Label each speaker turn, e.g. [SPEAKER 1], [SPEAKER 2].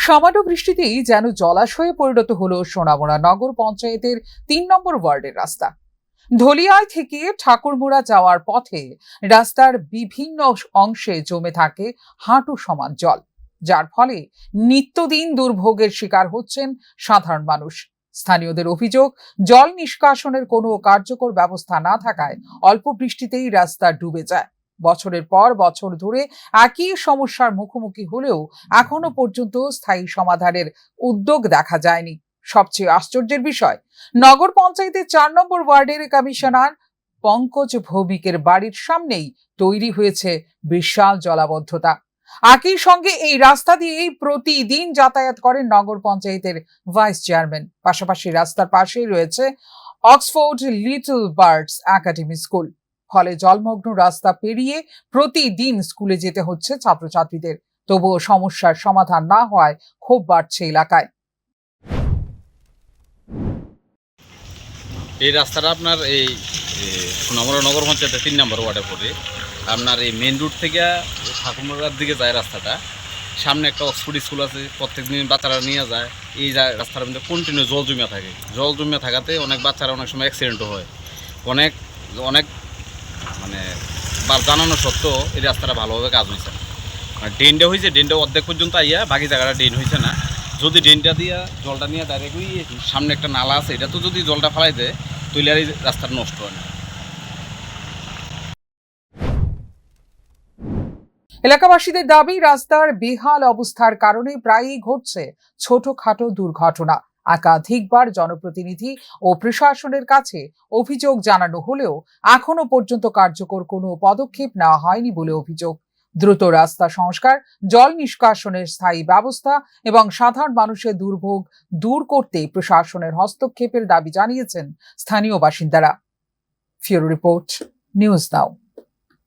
[SPEAKER 1] সামান্য বৃষ্টিতেই যেন জলাশয়ে পরিণত হলো সোনামুড়া নগর পঞ্চায়েতের ৩ নম্বর ওয়ার্ডের রাস্তা। ধলিয়ায় থেকে ঠাকুরমুড়া যাওয়ার পথে রাস্তার বিভিন্ন অংশে জমে থাকে হাঁটু সমান জল, যার ফলে নিত্যদিন দুর্ভোগের শিকার হচ্ছেন সাধারণ মানুষ। স্থানীয়দের অভিযোগ, জল নিষ্কাশনের কোনো কার্যকর ব্যবস্থা না থাকায় অল্প বৃষ্টিতেই রাস্তা ডুবে যায়। বছরের পর বছর ধরে একই সমস্যার মুখোমুখি হলেও এখনো পর্যন্ত স্থায়ী সমাধানের উদ্যোগ দেখা যায়নি। সবচেয়ে আশ্চর্যের বিষয়, নগর পঞ্চায়েতের ৪ নম্বর ওয়ার্ডের কমিশনার পঙ্কজ ভৌমিকের বাড়ির সামনেই তৈরি হয়েছে বিশাল জলাবদ্ধতা। একই সঙ্গে এই রাস্তা দিয়েই প্রতিদিন যাতায়াত করেন নগর পঞ্চায়েতের ভাইস চেয়ারম্যান। পাশাপাশি রাস্তার পাশেই রয়েছে Oxford little birds academy school. ফলে জলমগ্ন রাস্তা পেরিয়ে প্রতিদিন স্কুলে যেতে হচ্ছে ছাত্রছাত্রীদের। তবুও সমস্যার সমাধান না হওয়ায় ক্ষোভ বাড়ছে এলাকায়।
[SPEAKER 2] এই রাস্তাটা আপনার এই সোনামুড়া নগর পঞ্চায়েতের ৩ নম্বর ওয়ার্ডে পড়ে। আপনার এই মেন রোড থেকে ঠাকুরমুড়ার দিকে যায় রাস্তাটা। সামনে একটা অক্সফোর্ড স্কুল আছে, প্রত্যেকদিন বাচ্চারা নিয়ে যায়। এই রাস্তার মধ্যে কন্টিনিউ জল জমিয়া থাকে। জল জমিয়া থাকাতে অনেক বাচ্চারা অনেক সময় অ্যাক্সিডেন্টও হয়। অনেক অনেক মানে জানানো সত্ত্বেও এই রাস্তাটা ভালোভাবে কাজ হয়েছে না। ড্রেনটা হয়েছে, ড্রেনটা অর্ধেক পর্যন্ত আইয়া, বাকি জায়গাটা ড্রেন হয়েছে না। যদি ড্রেনটা দিয়া জলটা নিয়ে ডাইরেক্ট ওই সামনে একটা নালা আছে, এটা তো যদি জলটা ফেলাই দেয় তাহলে আর এই রাস্তাটা নষ্ট হয় না।
[SPEAKER 1] এলাকাবাসীদের দাবি, রাস্তার বেহাল অবস্থার কারণে প্রায়ই ঘটছে ছোটখাটো দুর্ঘটনা। একাধিকবার জনপ্রতিনিধি ও প্রশাসনের কাছে অভিযোগ জানানো হলেও এখনো পর্যন্ত কার্যকর কোনো পদক্ষেপ নেওয়া হয়নি বলে অভিযোগ। দ্রুত রাস্তা সংস্কার, জল নিষ্কাশনের স্থায়ী ব্যবস্থা এবং সাধারণ মানুষের দুর্ভোগ দূর করতে প্রশাসনের হস্তক্ষেপের দাবি জানিয়েছেন স্থানীয় বাসিন্দারা। ফিউরো রিপোর্ট, নিউজ নাও।